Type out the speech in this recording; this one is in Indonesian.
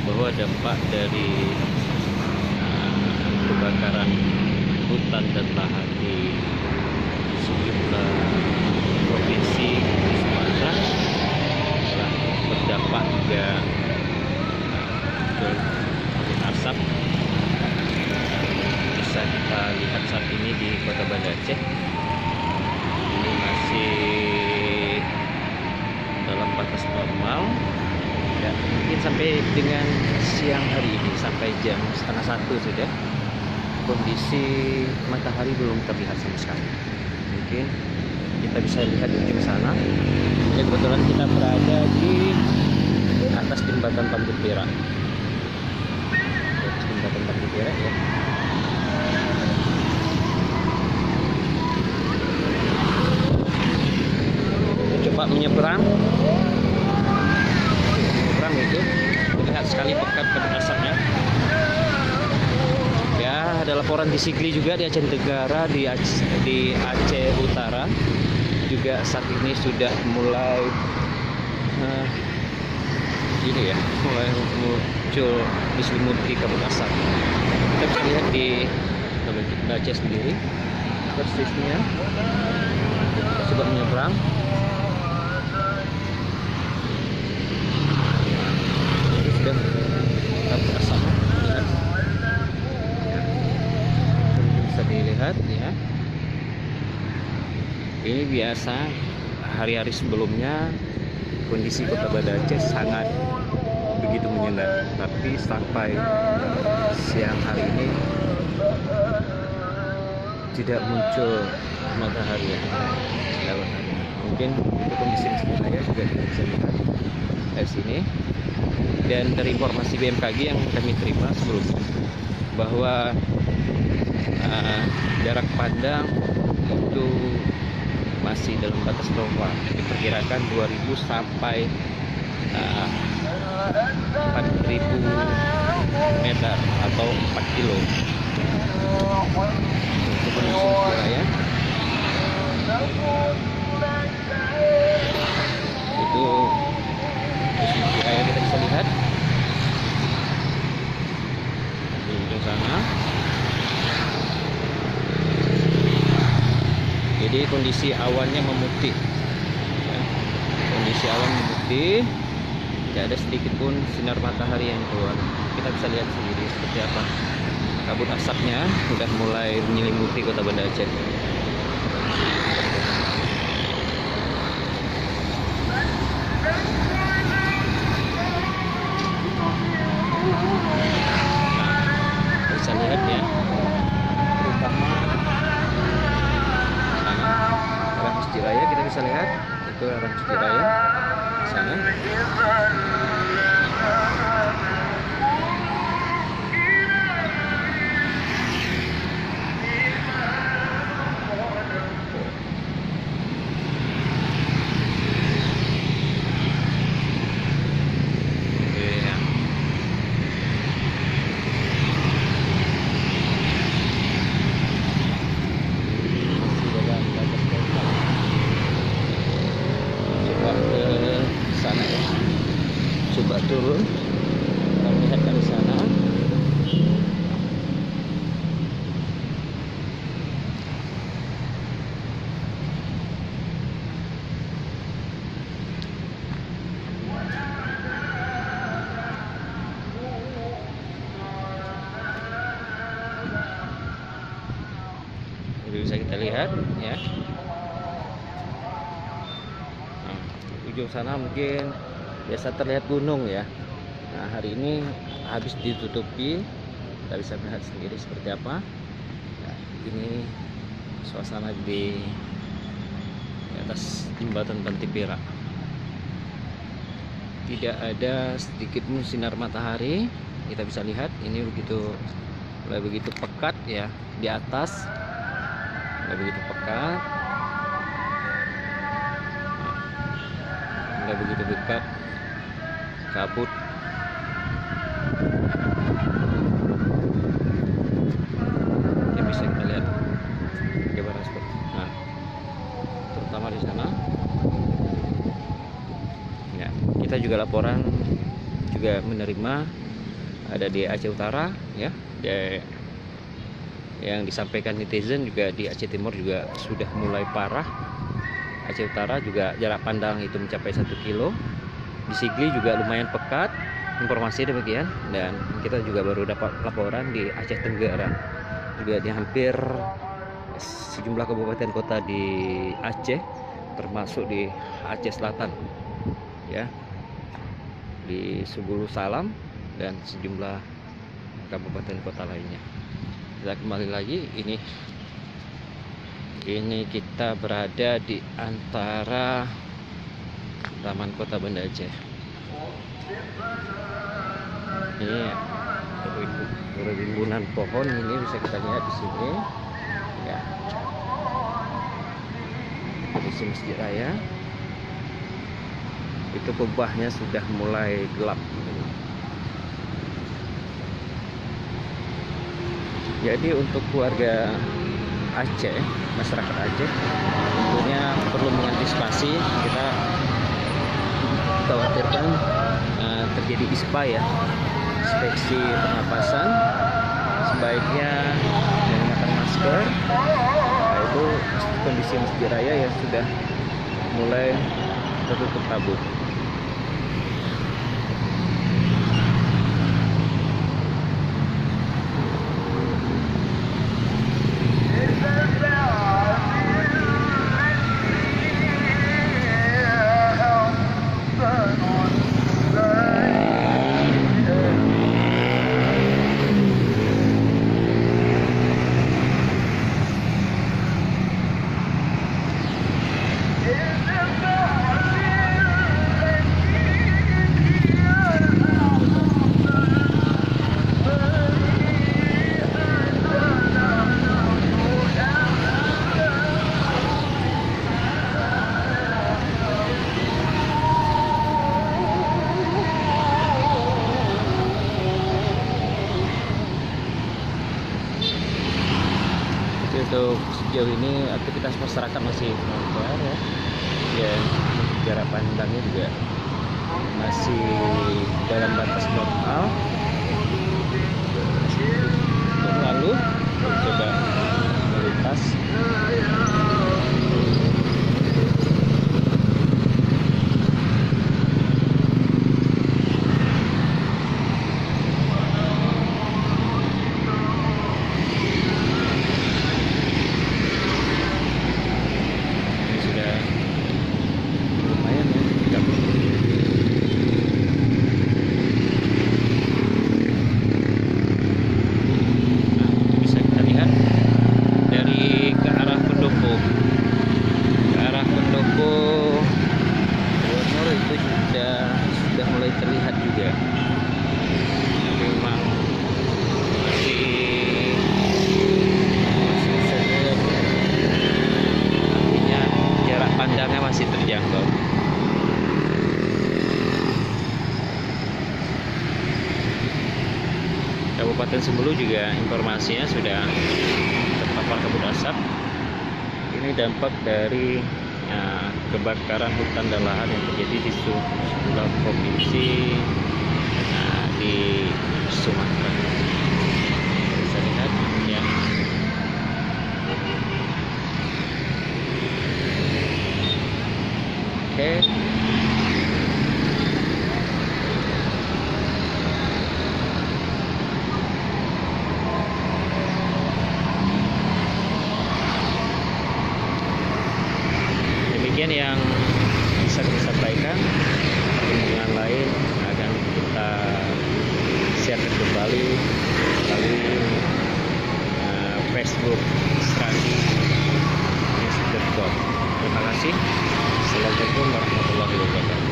bahwa dampak dari kebakaran hutan dan lahan di sejumlah provinsi di Sumatera telah berdampak juga muncul kabut asap. Bisa kita lihat saat ini di Kota Banda Aceh. Ini masih dalam batas normal ya, mungkin sampai dengan siang hari ini sampai jam 12:30 sudah kondisi matahari belum terlihat sama sekali. Mungkin kita bisa lihat di ujung sana ya, kebetulan kita berada di atas jembatan Tanjung Perak. Jembatan Tanjung Perak ya. Coba menyeberang itu terlihat sekali pekat kabut asapnya ya. Ada laporan di Sigli juga di Aceh Tenggara, di Aceh Utara juga saat ini sudah mulai ini ya, mulai muncul diselimuti kabut asap. Kita bisa lihat di Aceh sendiri persisnya. Kita coba menyeberang. Sudah kabut asap ya. Bisa dilihat ya. Ini biasa hari-hari sebelumnya kondisi Kota Banda Aceh sangat begitu menyengat, tapi sampai siang hari ini tidak muncul matahari ya. Mungkin itu kondisi di saya juga bisa dilihat dari sini. Dan dari informasi BMKG yang kami terima sebelumnya bahwa jarak pandang itu masih dalam batas normal, diperkirakan 2000 sampai 4000 meter atau 4 kilo. Itu kondisi wilayah. Itu wilayah kita bisa lihat di ujung sana. Jadi kondisi awannya memutih ya. Kondisi awan memutih, tidak ada sedikit pun sinar matahari yang keluar. Kita bisa lihat sendiri seperti apa kabut asapnya sudah mulai menyelimuti Kota Banda Aceh. Bisa lihat ya, terutama sana arah Masjid Raya, kita bisa lihat itu arah Masjid Raya sana. Coba turun, kita lihat dari sana. Jadi bisa kita lihat ya. Nah, ujung sana mungkin biasa terlihat gunung ya. Nah, hari ini habis ditutupi, kita bisa melihat sendiri seperti apa. Nah, ini suasana di atas jembatan Tanjung Perak. Tidak ada sedikit pun sinar matahari. Kita bisa lihat ini mulai begitu pekat ya di atas, mulai begitu pekat, mulai begitu dekat kabut. Ya bisa kita lihat bagaimana seperti. Nah, terutama di sana. Ya, kita juga laporan juga menerima ada di Aceh Utara ya. Yang disampaikan netizen juga di Aceh Timur juga sudah mulai parah. Aceh Utara juga jarak pandang itu mencapai 1 kilo. Di Sigli juga lumayan pekat, informasi demikian. Dan kita juga baru dapat laporan di Aceh Tenggara, juga di hampir sejumlah kabupaten kota di Aceh, termasuk di Aceh Selatan ya, di Subulu Salam dan sejumlah kabupaten kota lainnya. Kita kembali lagi, ini kita berada di antara Taman Kota Banda Aceh. Ini rimbunan pohon ini bisa kita lihat di sini ya. Kondisi Masjid Raya itu kubahnya sudah mulai gelap. Jadi untuk keluarga Aceh, masyarakat Aceh tentunya perlu mengantisipasi. Kita khawatirkan terjadi ISPA ya, inspeksi pernapasan. Sebaiknya menggunakan masker. Nah, itu kondisi Masjid Raya yang sudah mulai tertutup kabut. Untuk sejauh ini aktivitas masyarakat masih lancar ya, dan jarak pandangnya juga masih dalam batas normal. Lalu coba melintas. Sudah mulai terlihat juga. Memang masih sedang, artinya jarak pandangnya masih terjangkau. Kabupaten Sembulu juga informasinya sudah terpapar kabut asap. Ini dampak dari kebakaran hutan dan lahan yang terjadi di sejumlah provinsi di Sumatera. Bisa lihat ya. Oke. Demikian yang bisa kita sampaikan. Perkembangan lain akan kita siarkan kembali melalui Facebook stradi.news.com. Terima kasih. Assalamualaikum warahmatullahi wabarakatuh.